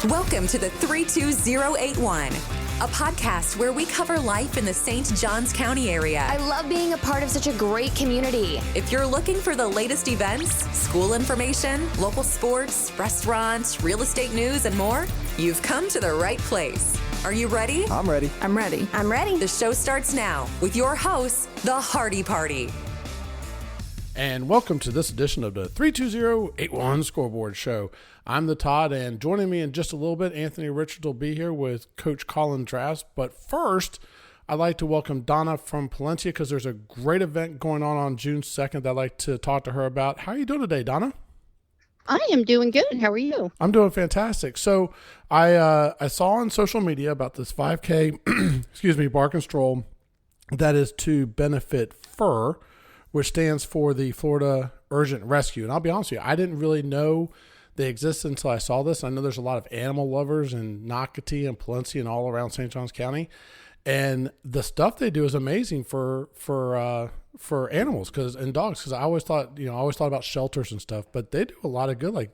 Welcome to the 32081, a podcast where we cover life in the St. Johns County area. I love being a part of such a great community. If you're looking for the latest events, school information, local sports, restaurants, real estate news, and more, you've come to the right place. Are you ready? I'm ready. I'm ready. I'm ready. The show starts now with your hosts, The Hardy Party. And welcome to this edition of the 32081 Scoreboard Show. I'm the Todd, and joining me in just a little bit, Anthony Richards will be here with Coach Collin Drafts. But first, I'd like to welcome Donna from Palencia because there's a great event going on June 2nd that I'd like to talk to her about. How are you doing today, Donna? I am doing good. How are you? I'm doing fantastic. So I saw on social media about this 5K, Bark Stroll that is to benefit FUR, which stands for the Florida Urgent Rescue. And I'll be honest with you, I didn't really know they existed until I saw this. I know there's a lot of animal lovers in Nocatee and Palencia and all around St. Johns County. And the stuff they do is amazing for animals and dogs. Because I always thought about shelters and stuff, but they do a lot of good. What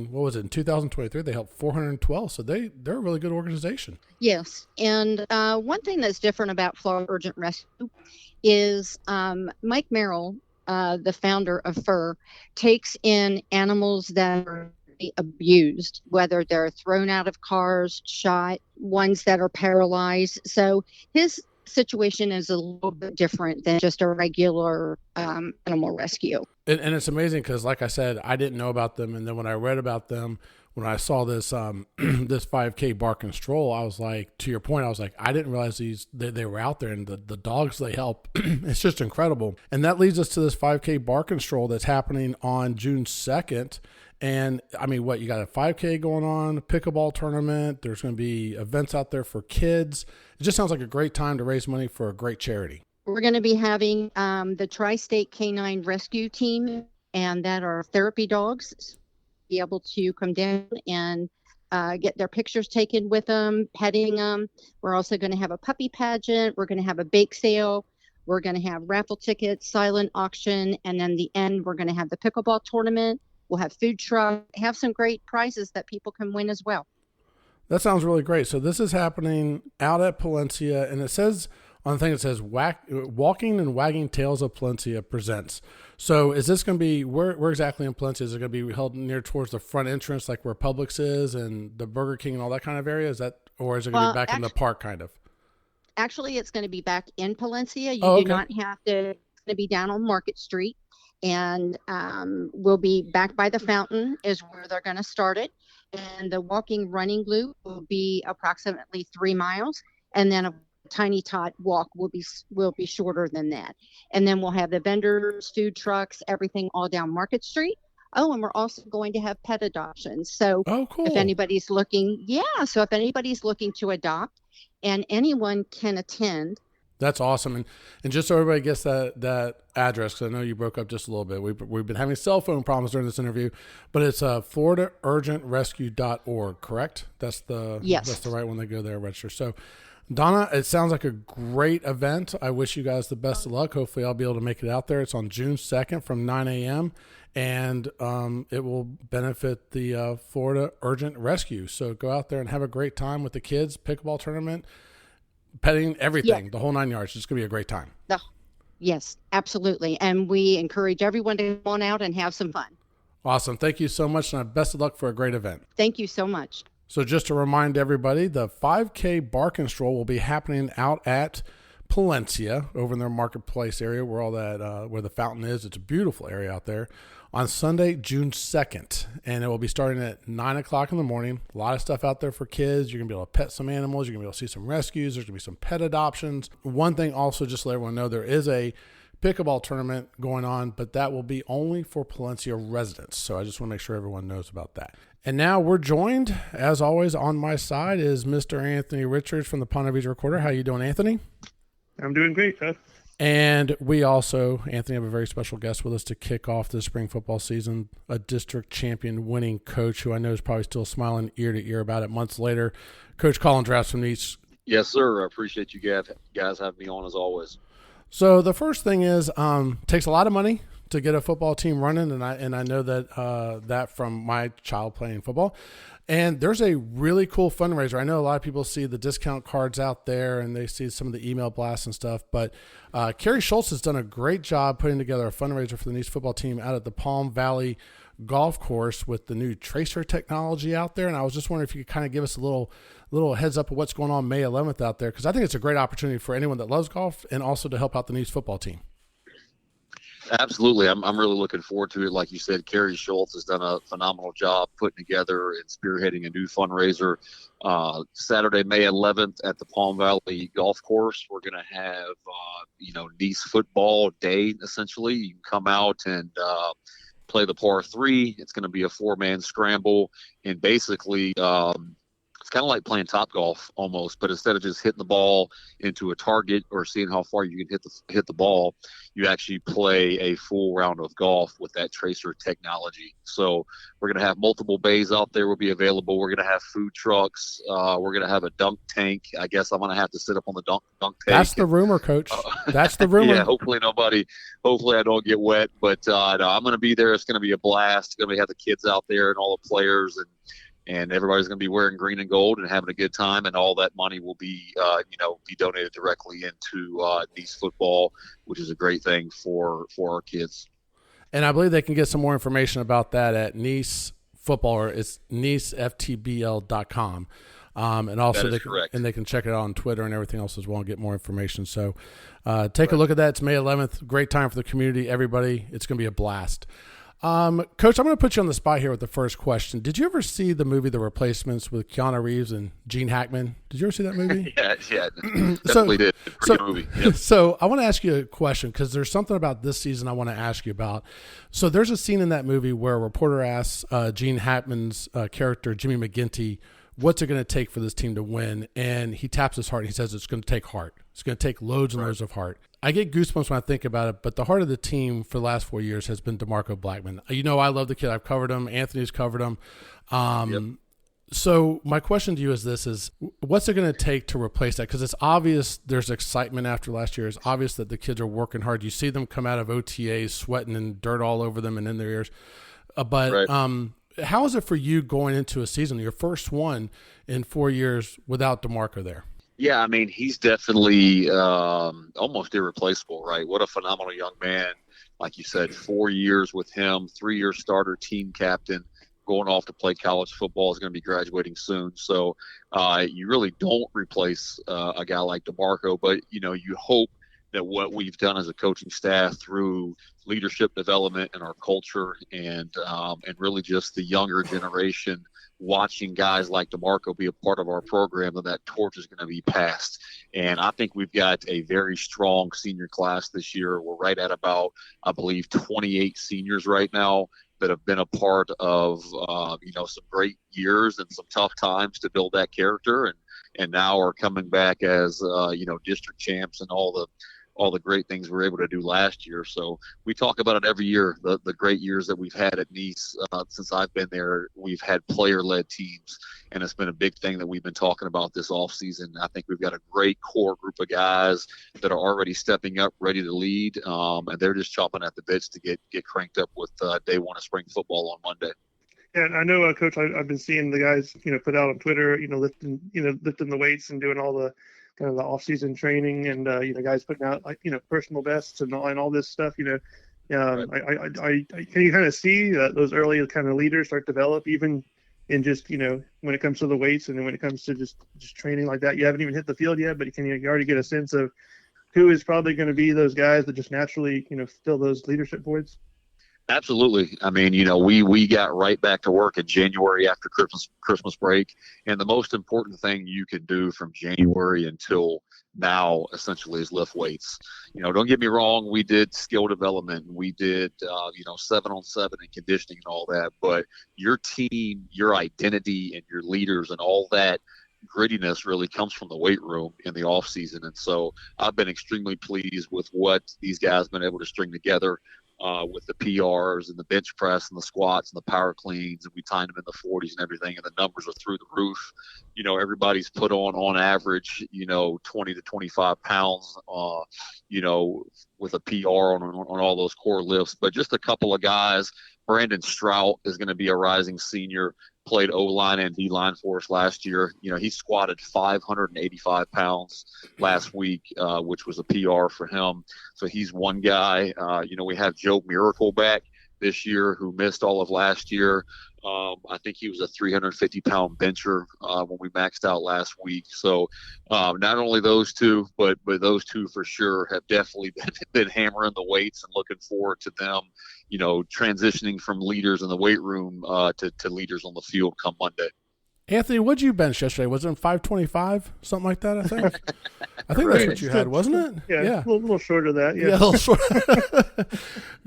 was it in 2023? They helped 412. So they're a really good organization. Yes. And one thing that's different about Florida Urgent Rescue is Mike Merrill, the founder of FUR, takes in animals that are abused, whether they're thrown out of cars, shot, ones that are paralyzed. So his situation is a little bit different than just a regular animal rescue. And it's amazing because, like I said, I didn't know about them. And then when I read about them, when I saw this this 5K Bark and Stroll, I was like, to your point, I was like, I didn't realize they were out there, and the dogs they help, it's just incredible. And that leads us to this 5K Bark and Stroll that's happening on June 2nd. And I mean, you got a 5K going on, a pickleball tournament. There's going to be events out there for kids. It just sounds like a great time to raise money for a great charity. We're going to be having the Tri-State Canine Rescue Team, and that are therapy dogs, be able to come down and get their pictures taken with them, petting them. We're also going to have a puppy pageant. We're going to have a bake sale. We're going to have raffle tickets, silent auction, and then the end, we're going to have the pickleball tournament. We'll have food truck, have some great prizes that people can win as well. That sounds really great. So this is happening out at Palencia, and it says on the thing, it says Walking and Wagging Tails of Palencia presents. So is this going to be, where exactly in Palencia? Is it going to be held near towards the front entrance, like where Publix is and the Burger King and all that kind of area? Or is it going to be back in the park kind of? Actually, it's going to be back in Palencia. You do not have to, it's going to be down on Market Street. And we'll be back by the fountain is where they're going to start it. And the walking running loop will be approximately 3 miles. And then a tiny tot walk will be shorter than that. And then we'll have the vendors, food trucks, everything all down Market Street. Oh, and we're also going to have pet adoptions. So cool. If anybody's looking to adopt, and anyone can attend. That's awesome. And just so everybody gets that address, because I know you broke up just a little bit. We've been having cell phone problems during this interview, but it's floridaurgentrescue.org, correct? That's the right one. They go there and register. So Donna, it sounds like a great event. I wish you guys the best of luck. Hopefully I'll be able to make it out there. It's on June 2nd from 9 a.m. and it will benefit the Florida Urgent Rescue. So go out there and have a great time with the kids, pickleball tournament, petting, everything, the whole 9 yards. It's going to be a great time. Yes, absolutely. And we encourage everyone to come on out and have some fun. Awesome. Thank you so much, and best of luck for a great event. Thank you so much. So just to remind everybody, the 5K Bark and Stroll will be happening out at Palencia over in their marketplace area where all that, where the fountain is. It's a beautiful area out there on Sunday, June 2nd. And it will be starting at 9 o'clock in the morning. A lot of stuff out there for kids. You're going to be able to pet some animals. You're going to be able to see some rescues. There's going to be some pet adoptions. One thing also, just to let everyone know, there is a pickleball tournament going on, but that will be only for Palencia residents. So I just want to make sure everyone knows about that. And now we're joined, as always, on my side is Mr. Anthony Richards from the Ponte Vedra Recorder. How you doing, Anthony? I'm doing great, Todd. And we also, Anthony, have a very special guest with us to kick off the spring football season, a district champion winning coach who I know is probably still smiling ear to ear about it months later, Coach Collin Drafts from Nease. Yes, sir. I appreciate you guys having me on as always. So the first thing is, takes a lot of money to get a football team running, and I know that that from my child playing football. And there's a really cool fundraiser. I know a lot of people see the discount cards out there and they see some of the email blasts and stuff, but Kerry Schultz has done a great job putting together a fundraiser for the Nease football team out at the Palm Valley Golf Course with the new tracer technology out there. And I was just wondering if you could kind of give us a little heads up of what's going on May 11th out there, because I think it's a great opportunity for anyone that loves golf and also to help out the Nease football team. Absolutely. I'm really looking forward to it. Like you said, Kerry Schultz has done a phenomenal job putting together and spearheading a new fundraiser. Saturday, May 11th at the Palm Valley Golf Course, we're going to have, Nease football day, essentially. You can come out and play the par 3. It's going to be a 4-man scramble. And basically, it's kind of like playing Topgolf almost, but instead of just hitting the ball into a target or seeing how far you can hit the ball, you actually play a full round of golf with that tracer technology. So we're going to have multiple bays out there will be available. We're going to have food trucks. We're going to have a dunk tank. I guess I'm going to have to sit up on the dunk tank. That's the rumor, Coach. That's the rumor. Yeah, hopefully I don't get wet, but no, I'm going to be there. It's going to be a blast. Going to have the kids out there and all the players, and everybody's going to be wearing green and gold and having a good time, and all that money will be, be donated directly into Nease football, which is a great thing for our kids. And I believe they can get some more information about that at Nease football, or it's neaseftbl.com. And also they can check it out on Twitter and everything else as well and get more information. So take a look at that. It's May 11th. Great time for the community, everybody. It's going to be a blast. Coach, I'm going to put you on the spot here with the first question. Did you ever see the movie The Replacements with Keanu Reeves and Gene Hackman? Did you ever see that movie? Yeah, definitely did. Pretty good movie. Yep. So I want to ask you a question because there's something about this season I want to ask you about. So there's a scene in that movie where a reporter asks Gene Hackman's character, Jimmy McGinty, what's it going to take for this team to win? And he taps his heart and he says it's going to take heart. It's going to take loads and loads of heart. I get goosebumps when I think about it, but the heart of the team for the last 4 years has been DeMarco Blackman. I love the kid. I've covered him. Anthony's covered him. Yep. So my question to you is what's it going to take to replace that? Because it's obvious there's excitement after last year. It's obvious that the kids are working hard. You see them come out of OTAs sweating and dirt all over them and in their ears. How is it for you going into a season, your first one in 4 years without DeMarco there? Yeah, I mean, he's definitely almost irreplaceable, right? What a phenomenal young man. Like you said, 4 years with him, 3-year starter, team captain, going off to play college football, is going to be graduating soon. So you really don't replace a guy like DeMarco, but, you hope that what we've done as a coaching staff through leadership development and our culture and really just the younger generation, watching guys like DeMarco be a part of our program, that torch is going to be passed. And I think we've got a very strong senior class this year. We're right at about, I believe, 28 seniors right now that have been a part of, some great years and some tough times to build that character, and now are coming back as, district champs and all the great things we were able to do last year. So we talk about it every year, the great years that we've had at Nease. Since I've been there, we've had player-led teams, and it's been a big thing that we've been talking about this offseason. I think we've got a great core group of guys that are already stepping up, ready to lead, and they're just chomping at the bits to get cranked up with day one of spring football on Monday. Yeah, I know, Coach, I've been seeing the guys, put out on Twitter, lifting the weights and doing all the kind of the off-season training, and guys putting out personal bests and all this stuff. Can you kind of see those early kind of leaders start to develop, even in just when it comes to the weights, and then when it comes to just training like that? You haven't even hit the field yet, but you already get a sense of who is probably going to be those guys that just naturally fill those leadership voids. Absolutely. I mean, we got right back to work in January after Christmas break. And the most important thing you can do from January until now essentially is lift weights. Don't get me wrong. We did skill development. We did, 7-on-7 and conditioning and all that. But your team, your identity, and your leaders and all that grittiness really comes from the weight room in the off season. And so I've been extremely pleased with what these guys have been able to string together. With the PRs and the bench press and the squats and the power cleans, and we timed them in the 40s and everything, and the numbers are through the roof. Everybody's put on average, 20 to 25 pounds, with a PR on all those core lifts. But just a couple of guys. Brandon Strout is going to be a rising senior. played O-line and D-line for us last year. He squatted 585 pounds last week, which was a PR for him. So he's one guy. We have Joe Miracle back this year who missed all of last year. I think he was a 350-pound bencher when we maxed out last week. So not only those two, but those two for sure have definitely been hammering the weights, and looking forward to them, transitioning from leaders in the weight room to leaders on the field come Monday. Anthony, what'd you bench yesterday? Was it 525? Something like that, I think. I think that's what you had, wasn't it? Yeah. A little short of that. Yeah, a little short.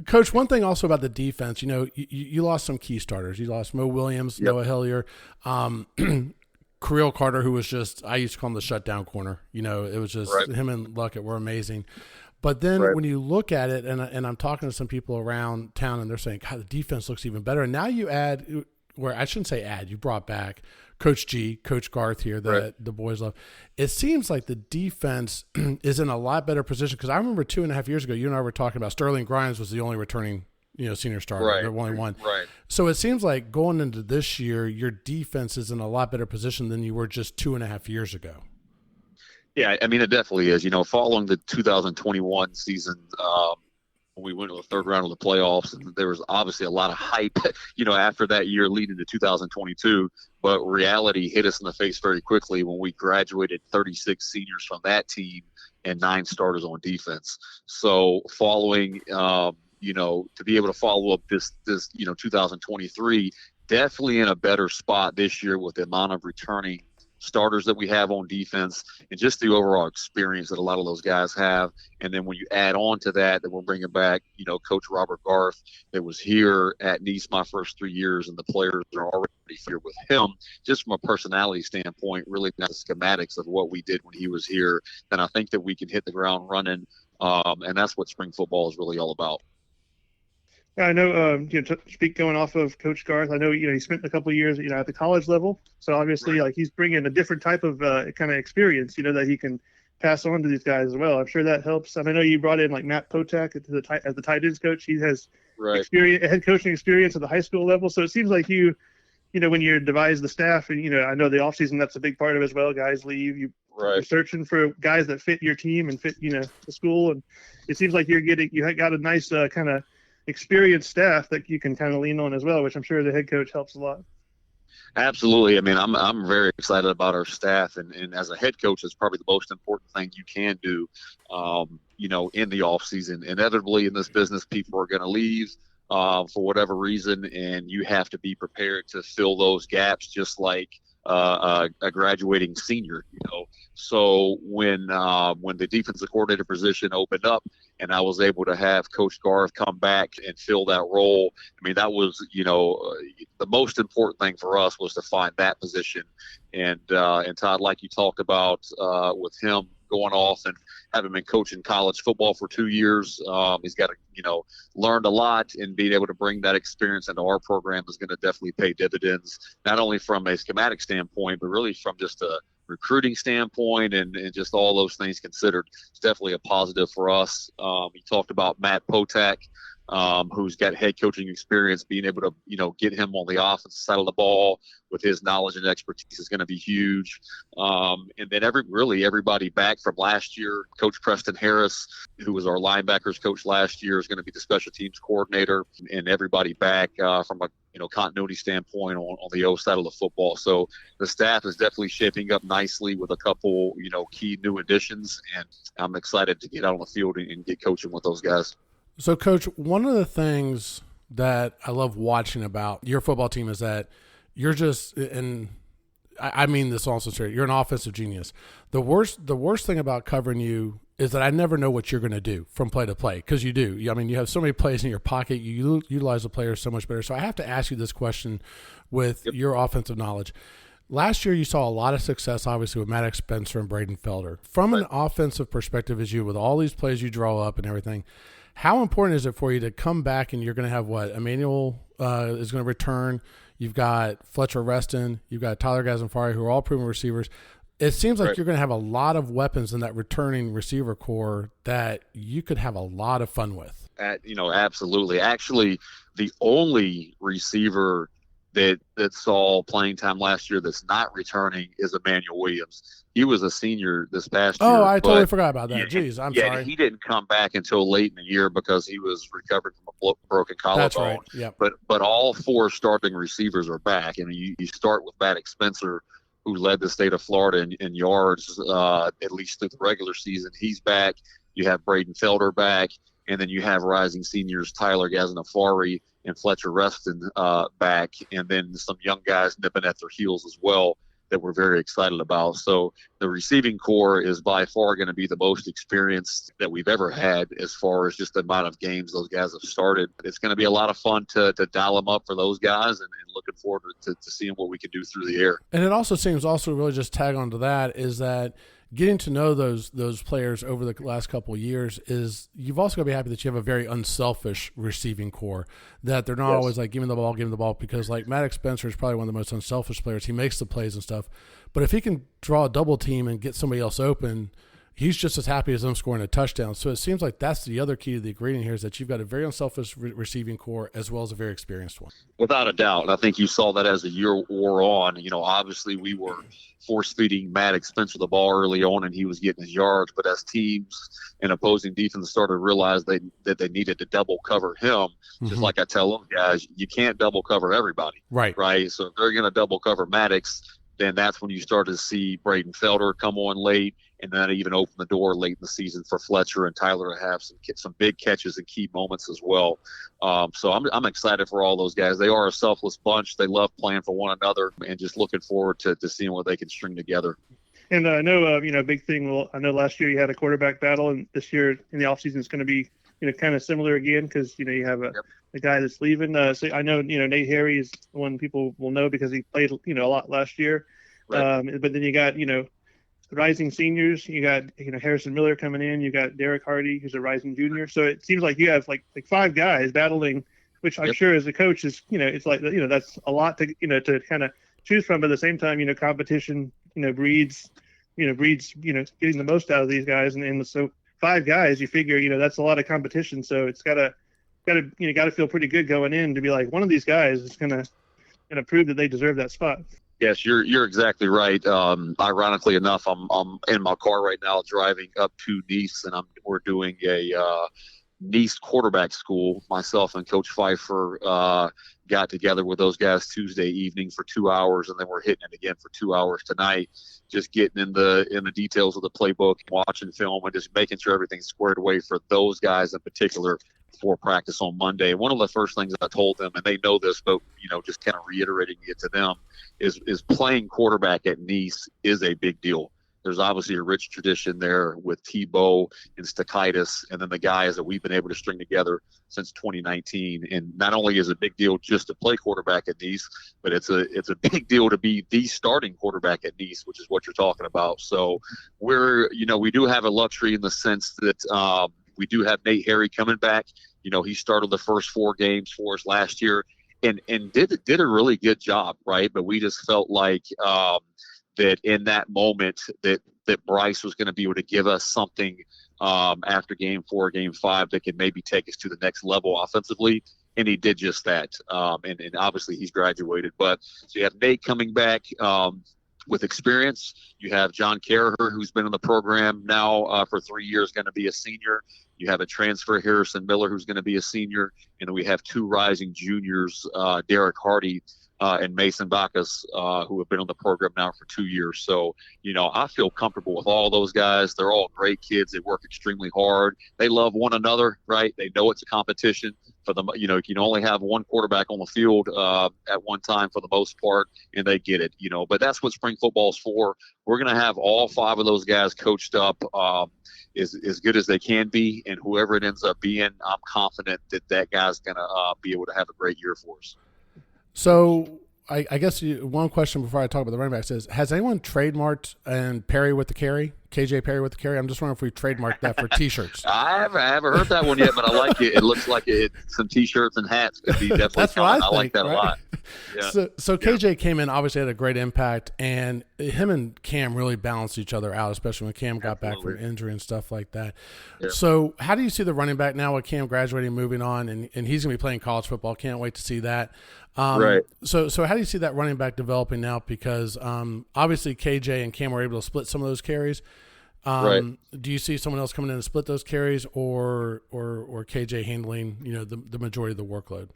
Coach, one thing also about the defense, you lost some key starters. You lost Mo Williams, Noah Hillier, Kirill Carter, who was just, I used to call him the shutdown corner. It was just him and Luckett were amazing. But then when you look at it, and I'm talking to some people around town, and they're saying, God, the defense looks even better. And now you add, where I shouldn't say add, you brought back Coach G, Coach Garth here that the boys love. It seems like the defense is in a lot better position, because I remember 2.5 years ago, you and I were talking about Sterling Grimes was the only returning senior starter. Right. There only one. Right. So it seems like going into this year, your defense is in a lot better position than you were just 2.5 years ago. Yeah, I mean, it definitely is. Following the 2021 season, we went to the third round of the playoffs, and there was obviously a lot of hype, after that year leading to 2022. But reality hit us in the face very quickly when we graduated 36 seniors from that team and 9 starters on defense. So following, to be able to follow up this 2023, definitely in a better spot this year with the amount of returning starters that we have on defense, and just the overall experience that a lot of those guys have. And then when you add on to that we're bringing back, Coach Robert Garth that was here at Nease my first 3 years, and the players are already here with him, just from a personality standpoint, really not the schematics of what we did when he was here. And I think that we can hit the ground running. And that's what spring football is really all about. I know, speak going off of Coach Garth, I know, he spent a couple of years, at the college level. So obviously, he's bringing a different type of kind of experience, that he can pass on to these guys as well. I'm sure that helps. And I know you brought in like Matt Potak as the tight ends coach. He has head coaching experience at the high school level. So it seems like when you devise the staff, and, I know the offseason, that's a big part of it as well. Guys leave, you're searching for guys that fit your team and fit, the school. And it seems like you got a nice kind of experienced staff that you can kind of lean on as well, which I'm sure the head coach helps a lot. Absolutely. I mean, I'm very excited about our staff, and as a head coach, it's probably the most important thing you can do, in the off season. Inevitably in this business, people are going to leave for whatever reason, and you have to be prepared to fill those gaps, just like a graduating senior, So when the defensive coordinator position opened up, and I was able to have Coach Garth come back and fill that role, I mean, that was, the most important thing for us was to find that position. And Todd, like you talked about with him going off and having been coaching college football for 2 years, he's got learned a lot, and being able to bring that experience into our program is going to definitely pay dividends, not only from a schematic standpoint, but really from just a recruiting standpoint and just all those things considered. It's definitely a positive for us. You talked about Matt Potak, who's got head coaching experience. Being able to, get him on the offensive side of the ball with his knowledge and expertise is going to be huge. And then everybody back from last year. Coach Preston Harris, who was our linebackers coach last year, is going to be the special teams coordinator, and everybody back from a continuity standpoint on the O side of the football. So the staff is definitely shaping up nicely with a couple, key new additions, and I'm excited to get out on the field and get coaching with those guys. So, Coach, one of the things that I love watching about your football team is that you're just, and I mean this also straight, you're an offensive genius. The worst thing about covering you is that I never know what you're going to do from play to play, because you do. I mean, you have so many plays in your pocket. You utilize the players so much better. So I have to ask you this question with your offensive knowledge. Last year, you saw a lot of success, obviously, with Maddox Spencer and Braden Felder. From an offensive perspective, as you, with all these plays you draw up and everything, how important is it for you to come back and you're going to have Emmanuel is going to return. You've got Fletcher Reston. You've got Tyler Gazenfari, who are all proven receivers. It seems like you're going to have a lot of weapons in that returning receiver core that you could have a lot of fun with. Absolutely. Actually, the only receiver that saw playing time last year that's not returning is Emmanuel Williams. He was a senior this past year. Oh, I totally forgot about that. Jeez, I'm sorry. He didn't come back until late in the year because he was recovering from a broken collarbone. That's right. Yep. But all 4 starting receivers are back. And you start with Maddox Spencer, who led the state of Florida in yards at least through the regular season. He's back. You have Braden Felder back. And then you have rising seniors Tyler Gaznafari and Fletcher Reston back, and then some young guys nipping at their heels as well that we're very excited about. So the receiving core is by far going to be the most experienced that we've ever had as far as just the amount of games those guys have started. It's going to be a lot of fun to dial them up for those guys, and looking forward to seeing what we can do through the air. And it also seems really just tag on to that is that getting to know those players over the last couple of years is you've also got to be happy that you have a very unselfish receiving core, that they're not always like, give me the ball, because like Maddox Spencer is probably one of the most unselfish players. He makes the plays and stuff. But if he can draw a double team and get somebody else open, he's just as happy as them scoring a touchdown. So it seems like that's the other key to the ingredient here is that you've got a very unselfish receiving core as well as a very experienced one. Without a doubt. And I think you saw that as the year wore on. Obviously we were force-feeding Maddox Spencer the ball early on, and he was getting his yards. But as teams and opposing defense started to realize that they needed to double cover him, just like I tell them guys, you can't double cover everybody. Right. So if they're going to double cover Maddox, then that's when you start to see Braden Felder come on late, and then even open the door late in the season for Fletcher and Tyler to have some big catches and key moments as well. So I'm excited for all those guys. They are a selfless bunch. They love playing for one another, and just looking forward to seeing what they can string together. And I know, big thing. Well, I know last year you had a quarterback battle, and this year in the offseason it's going to be, kind of similar again because, you have a guy that's leaving. So I know, Nate Harry is one people will know because he played, a lot last year. Right. But then you got, rising seniors. You got, Harrison Miller coming in. You got Derek Hardy, who's a rising junior. So it seems like you have like 5 guys battling, which I'm sure as a coach is, it's like, that's a lot to, to kind of choose from. But at the same time, competition, breeds, getting the most out of these guys. And so 5 guys, you figure, that's a lot of competition. So it's gotta feel pretty good going in to be like, one of these guys is gonna prove that they deserve that spot. Yes, you're exactly right. Ironically enough, I'm in my car right now driving up to Nease, and we're doing a Nease quarterback school. Myself and Coach Pfeiffer got together with those guys Tuesday evening for 2 hours, and then we're hitting it again for 2 hours tonight, just getting in the details of the playbook, watching film, and just making sure everything's squared away for those guys in particular for practice on Monday. One of the first things I told them, and they know this, but just kind of reiterating it to them, is playing quarterback at Nease is a big deal. There's obviously a rich tradition there with Tebow and Stakaitis, and then the guys that we've been able to string together since 2019. And not only is it a big deal just to play quarterback at Nease, but it's a big deal to be the starting quarterback at Nease, which is what you're talking about. So we do have a luxury in the sense that we do have Nate Harry coming back. He started the first 4 games for us last year and did a really good job, right? But we just felt like that in that moment that Bryce was going to be able to give us something after game 4, game 5 that could maybe take us to the next level offensively. And he did just that. And obviously he's graduated. But so you have Nate coming back with experience. You have John Carraher, who's been in the program now for 3 years, going to be a senior. You have a transfer, Harrison Miller, who's going to be a senior. And then we have 2 rising juniors, Derek Hardy and Mason Bacchus, who have been on the program now for 2 years. So, I feel comfortable with all those guys. They're all great kids. They work extremely hard. They love one another, right? They know it's a competition. For them, you can only have one quarterback on the field at one time for the most part, and they get it, But that's what spring football is for. We're going to have all 5 of those guys coached up as good as they can be, and whoever it ends up being, I'm confident that guy's going to be able to have a great year for us. So I guess one question before I talk about the running backs is, has anyone trademarked and Perry with the carry, KJ Perry with the carry? I'm just wondering if we trademarked that for T-shirts. I haven't heard that one yet, but I like it. It looks like some T-shirts and hats could be definitely That's fun. what I like that right? a lot. Yeah. So KJ came in, obviously had a great impact, and him and Cam really balanced each other out, especially when Cam got back from injury and stuff like that. Yeah. So how do you see the running back now with Cam graduating, moving on, and he's going to be playing college football? Can't wait to see that. Right. So how do you see that running back developing now? Because obviously KJ and Cam were able to split some of those carries. Right. Do you see someone else coming in and split those carries, or KJ handling the majority of the workload?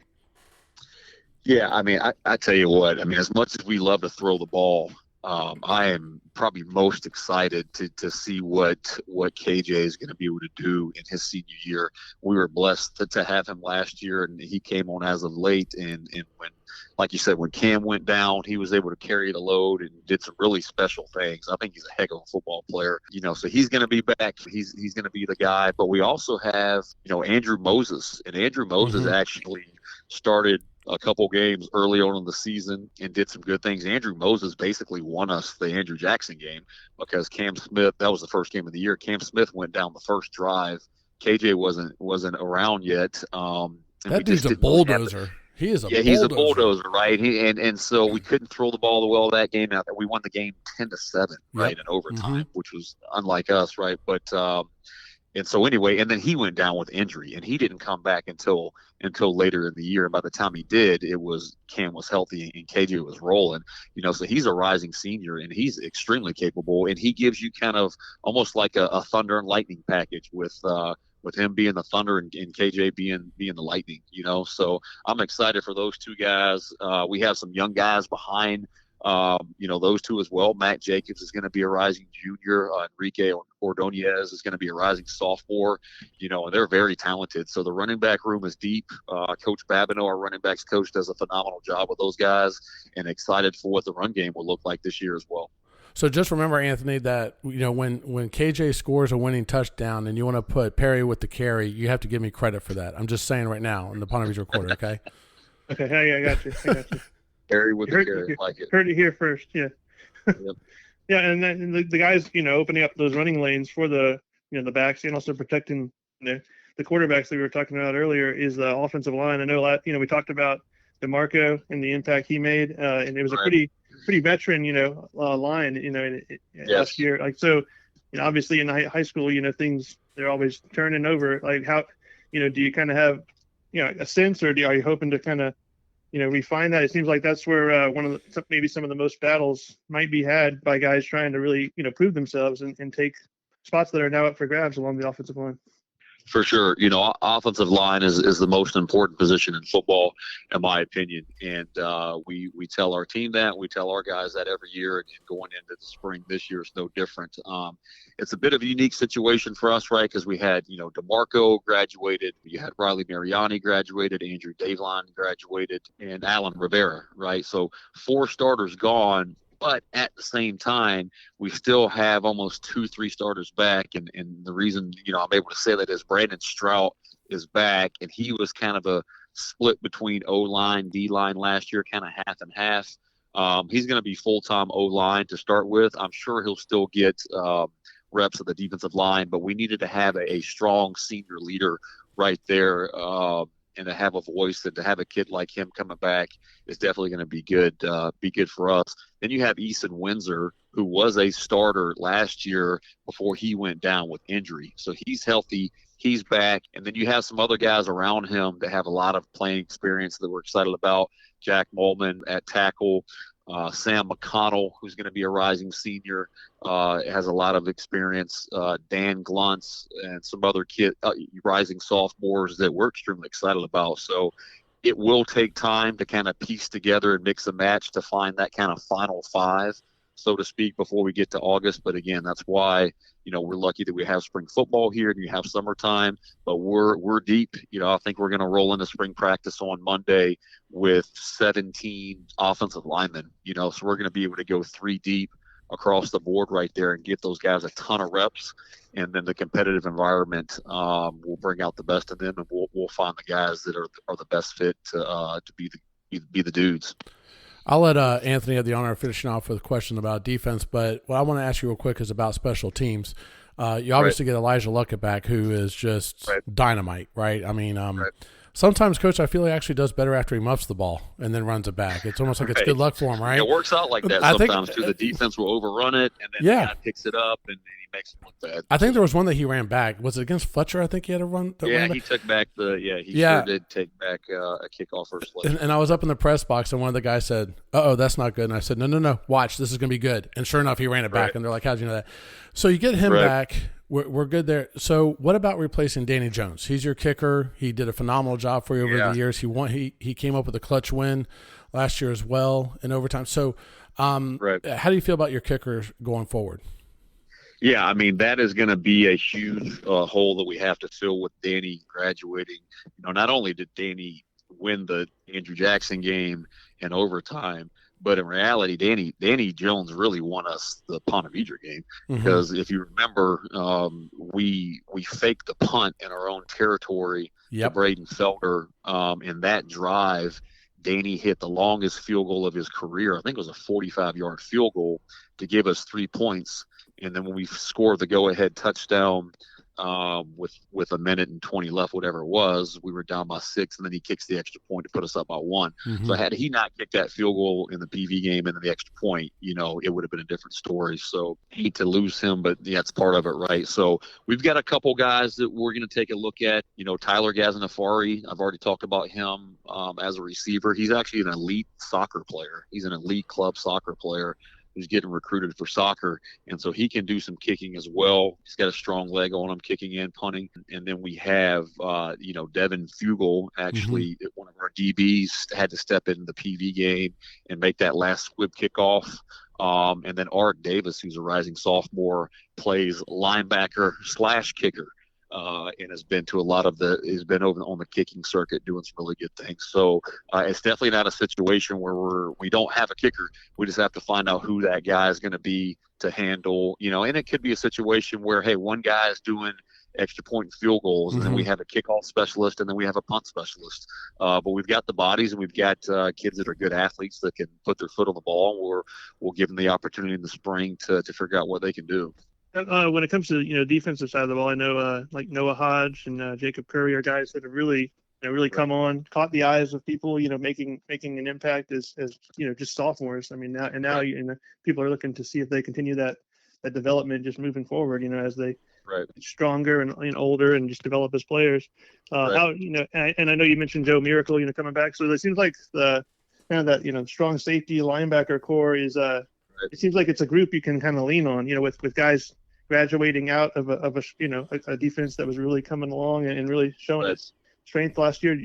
Yeah, I mean, I tell you what, I mean, as much as we love to throw the ball, I am probably most excited to see what KJ is going to be able to do in his senior year. We were blessed to have him last year, and he came on as of late. And when, like you said, when Cam went down, he was able to carry the load and did some really special things. I think he's a heck of a football player, so he's going to be back. He's going to be the guy. But we also have, Andrew Moses, and Andrew Moses actually started a couple games early on in the season and did some good things. Andrew Moses basically won us the Andrew Jackson game because Cam Smith, that was the first game of the year. Cam Smith went down the first drive. KJ wasn't around yet. That dude's a bulldozer. He is a bulldozer. He's a bulldozer, right? And so we couldn't throw the ball well that game. Out there, we won the game 10-7, right, in overtime, which was unlike us, right? But and so anyway, and then he went down with injury, and he didn't come back until later in the year. And by the time he did, Cam was healthy and KJ was rolling. So he's a rising senior, and he's extremely capable, and he gives you kind of almost like a thunder and lightning package with him being the thunder and KJ being the lightning. So I'm excited for those two guys. We have some young guys behind. Those two as well. Matt Jacobs is going to be a rising junior. Enrique Ordonez is going to be a rising sophomore. And they're very talented. So the running back room is deep. Coach Babineau, our running backs coach, does a phenomenal job with those guys, and excited for what the run game will look like this year as well. So just remember, Anthony, that when KJ scores a winning touchdown and you want to put Perry with the carry, you have to give me credit for that. I'm just saying right now in the Ponte Vedra Recorder, okay? Okay, hey, I got you. Perry with the carry, like it. Heard it here first, yeah. Yep. Yeah, and then the guys, opening up those running lanes for the the backs and also protecting the quarterbacks that we were talking about earlier is the offensive line. I know we talked about DeMarco and the impact he made, and it was a pretty veteran line last year. Like, so obviously in high school things, they're always turning over. Like, how do you kind of have a sense, or are you hoping to kind of refine that? It seems like that's where maybe some of the most battles might be had by guys trying to really, prove themselves and take spots that are now up for grabs along the offensive line. For sure. Offensive line is the most important position in football, in my opinion. And we tell our team that. We tell our guys that every year. And going into the spring this year is no different. It's a bit of a unique situation for us, right? Because we had, DeMarco graduated. You had Riley Mariani graduated. Andrew Daveline graduated. And Alan Rivera, right? So 4 starters gone. But at the same time, we still have almost 2-3 starters back. And the reason, I'm able to say that is Brandon Strout is back, and he was kind of a split between O-line, D-line last year, kind of half and half. He's going to be full-time O-line to start with. I'm sure he'll still get reps at the defensive line, but we needed to have a strong senior leader right there. And to have a voice, and to have a kid like him coming back is definitely going to be good for us. Then you have Eason Windsor, who was a starter last year before he went down with injury. So he's healthy. He's back. And then you have some other guys around him that have a lot of playing experience that we're excited about. Jack Molman at tackle. Sam McConnell, who's going to be a rising senior, has a lot of experience. Dan Gluntz and some other rising sophomores that we're extremely excited about. So it will take time to kind of piece together and mix and match to find that kind of final 5, so to speak, before we get to August. But again, that's why, we're lucky that we have spring football here and you have summertime, but we're deep. I think we're going to roll into spring practice on Monday with 17 offensive linemen, so we're going to be able to go 3 deep across the board right there and get those guys a ton of reps. And then the competitive environment will bring out the best in them, and we'll find the guys that are the best fit to be the dudes. I'll let Anthony have the honor of finishing off with a question about defense, but what I want to ask you real quick is about special teams. You obviously get Elijah Luckett back, who is just dynamite, right? I mean, Sometimes, Coach, I feel he actually does better after he muffs the ball and then runs it back. It's almost like it's good luck for him, right? It works out like that sometimes, too. The defense will overrun it, and then the guy picks it up, and he makes it look bad. I think there was one that he ran back. Was it against Fletcher? I think he had a run. He took back sure did take back a kickoff versus Fletcher. And I was up in the press box, and one of the guys said, "Uh-oh, that's not good." And I said, No, watch. This is going to be good. And sure enough, he ran it back, and they're like, how'd you know that? So you get him back. We're good there. So what about replacing Danny Jones? He's your kicker. He did a phenomenal job for you over the years. He came up with a clutch win last year as well in overtime. So how do you feel about your kickers going forward? Yeah, I mean, that is going to be a huge hole that we have to fill with Danny graduating. Not only did Danny win the Andrew Jackson game in overtime, but in reality, Danny Jones really won us the Ponte Vedra game because if you remember, we faked the punt in our own territory to Braden Felder. In that drive, Danny hit the longest field goal of his career. I think it was a 45-yard field goal to give us 3 points. And then when we scored the go-ahead touchdown with a minute and 20 left, whatever it was, we were down by 6, and then he kicks the extra point to put us up by 1. So had he not kicked that field goal in the PV game and then the extra point, it would have been a different story. So hate to lose him, but that's part of it, right? So we've got a couple guys that we're going to take a look at. Tyler Gaznafari, I've already talked about him as a receiver. He's actually an elite soccer player. He's an elite club soccer player who's getting recruited for soccer, and so he can do some kicking as well. He's got a strong leg on him, kicking and punting. And then we have, Devin Fugel, actually one of our DBs, had to step in the PV game and make that last squib kickoff. And then Art Davis, who's a rising sophomore, plays linebacker / kicker. And has been over on the kicking circuit doing some really good things. So it's definitely not a situation where we don't have a kicker. We just have to find out who that guy is going to be to handle, and it could be a situation where, hey, one guy is doing extra point and field goals, and then we have a kickoff specialist, and then we have a punt specialist. But we've got the bodies, and we've got kids that are good athletes that can put their foot on the ball, and we'll give them the opportunity in the spring to figure out what they can do. When it comes to defensive side of the ball, I know like Noah Hodge and Jacob Curry are guys that have really come on, caught the eyes of people, making an impact as just sophomores. I mean, now people are looking to see if they continue that development just moving forward, as they get stronger and older and just develop as players. How and I know you mentioned Joe Miracle, coming back. So it seems like the kind of that strong safety linebacker core is it seems like it's a group you can kind of lean on, with guys graduating out of a defense that was really coming along and really showing its strength last year.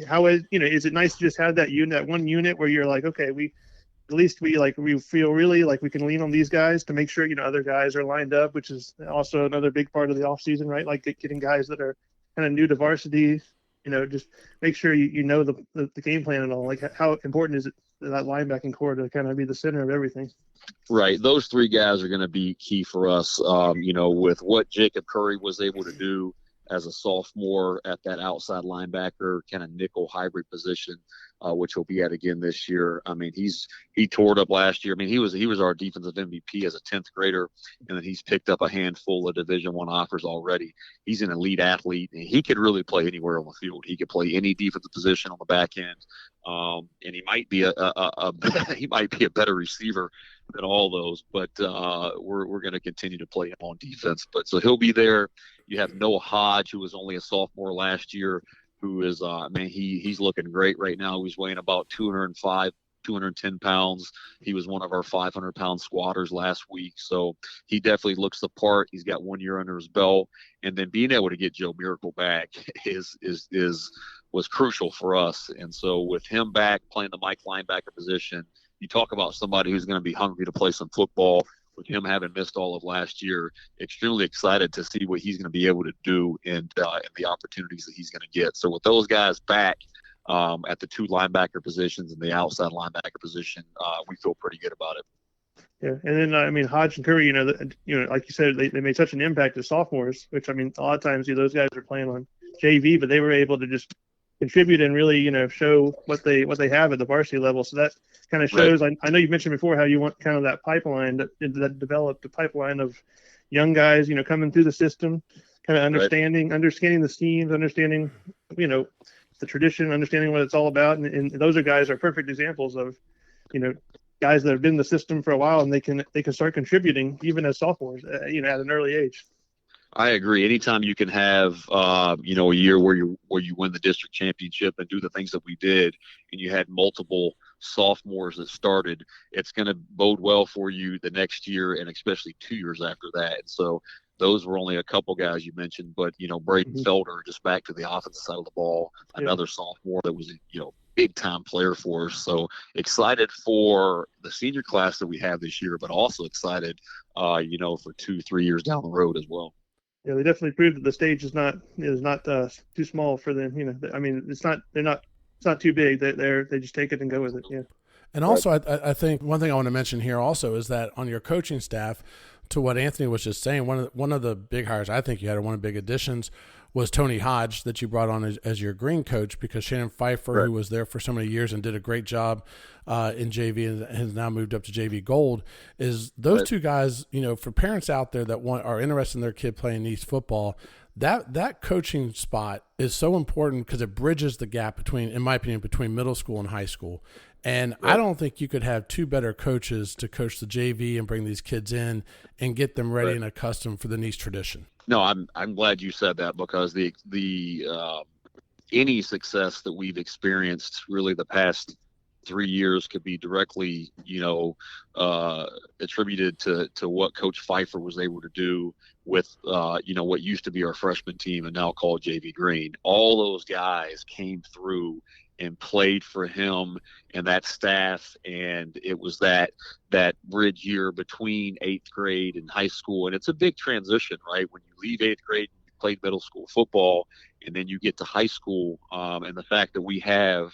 How is it nice to just have that one unit where you're like, okay, we feel really like we can lean on these guys to make sure other guys are lined up, which is also another big part of the off season, right? Like getting guys that are kind of new to varsity, just make sure the game plan and all. Like how important is it that linebacking core to kind of be the center of everything? Right. Those 3 guys are going to be key for us, with what Jacob Curry was able to do as a sophomore at that outside linebacker kind of nickel hybrid position, which he'll be at again this year. I mean, he tore it up last year. I mean, he was our defensive MVP as a 10th grader, and then he's picked up a handful of Division I offers already. He's an elite athlete, and he could really play anywhere on the field. He could play any defensive position on the back end, and he might be a better receiver than all those. But we're going to continue to play him on defense. But so he'll be there. You have Noah Hodge, who was only a sophomore last year, who is he's looking great right now. He's weighing about 205, 210 pounds. He was one of our 500-pound squatters last week, so he definitely looks the part. He's got 1 year under his belt, and then being able to get Joe Miracle back was crucial for us. And so with him back playing the Mike linebacker position, you talk about somebody who's going to be hungry to play some football. With him having missed all of last year, extremely excited to see what he's going to be able to do and the opportunities that he's going to get. So with those guys back at the 2 linebacker positions and the outside linebacker position, we feel pretty good about it. Yeah, and then Hodge and Curry, like you said, they made such an impact as sophomores. Which a lot of times those guys are playing on JV, but they were able to just contribute and really show what they have at the varsity level. So that kind of shows. Right. I know you mentioned before how you want kind of that pipeline that developed a pipeline of young guys coming through the system kind of understanding the schemes, understanding, the tradition, understanding what it's all about. And those are perfect examples of, guys that have been in the system for a while, and they can start contributing even as sophomores, at an early age. I agree. Anytime you can have, a year where you win the district championship and do the things that we did, and you had multiple sophomores that started, it's going to bode well for you the next year, and especially 2 years after that. And so those were only a couple guys you mentioned, but Braden Felder, just back to the offensive side of the ball, another sophomore that was big time player for us. So excited for the senior class that we have this year, but also excited, for 2-3 years down the road as well. Yeah, they definitely proved that the stage is not too small for them. It's not too big. They just take it and go with it. Yeah. And also, I think one thing I want to mention here also is that on your coaching staff, to what Anthony was just saying, one of the big hires I think you had, or one of the big additions, was Tony Hodge, that you brought on as your green coach, because Shannon Pfeiffer, who was there for so many years and did a great job in JV and has now moved up to JV Gold, is those two guys, for parents out there that are interested in their kid playing Nease football, that coaching spot is so important because it bridges the gap in my opinion, between middle school and high school. And I don't think you could have two better coaches to coach the JV and bring these kids in and get them ready and accustomed for the Nease tradition. No, I'm glad you said that, because the any success that we've experienced really the past 3 years could be directly, attributed to what Coach Pfeiffer was able to do with, what used to be our freshman team and now called JV Green. All those guys came through and played for him and that staff, and it was that bridge year between 8th grade and high school. And it's a big transition, right? When you leave 8th grade, you played middle school football, and then you get to high school, and the fact that we have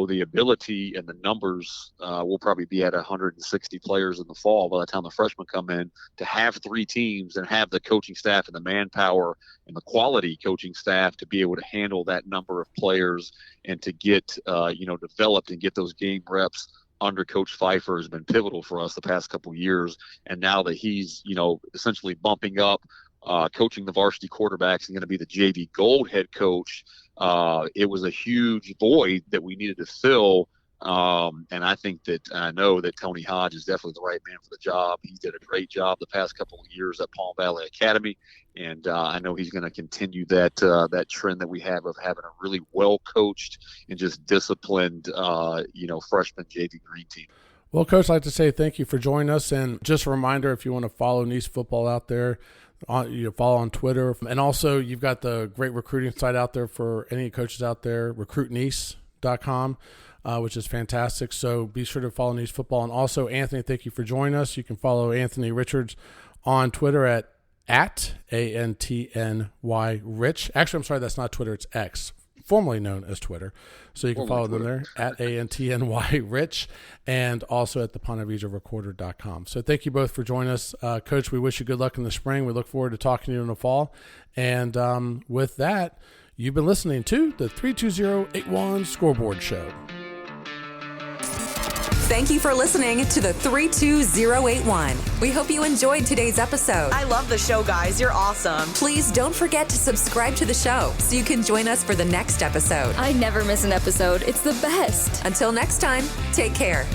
the ability and the numbers, we'll probably be at 160 players in the fall by the time the freshmen come in, to have 3 teams and have the coaching staff and the manpower and the quality coaching staff to be able to handle that number of players and to get, developed and get those game reps under Coach Pfeiffer has been pivotal for us the past couple of years. And now that he's, essentially bumping up, coaching the varsity quarterbacks and going to be the JV Gold head coach, it was a huge void that we needed to fill. And I know that Tony Hodge is definitely the right man for the job. He did a great job the past couple of years at Palm Valley Academy. And I know he's going to continue that trend that we have of having a really well coached and just disciplined, freshman JV Green team. Well, Coach, I'd like to say thank you for joining us. And just a reminder, if you want to follow Nease football out there, follow on Twitter. And also, you've got the great recruiting site out there for any coaches out there, recruitnease.com, which is fantastic. So be sure to follow Nease football. And also, Anthony, thank you for joining us. You can follow Anthony Richards on Twitter at ANTNY Rich. Actually, I'm sorry, that's not Twitter, it's X, formerly known as Twitter. So you can follow them there at ANTNY Rich, and also at thePonteVisaRecorder.com. So thank you both for joining us. Coach, we wish you good luck in the spring. We look forward to talking to you in the fall. And with that, you've been listening to the 32081 Scoreboard Show. Thank you for listening to the 32081. We hope you enjoyed today's episode. I love the show, guys. You're awesome. Please don't forget to subscribe to the show so you can join us for the next episode. I never miss an episode. It's the best. Until next time, take care.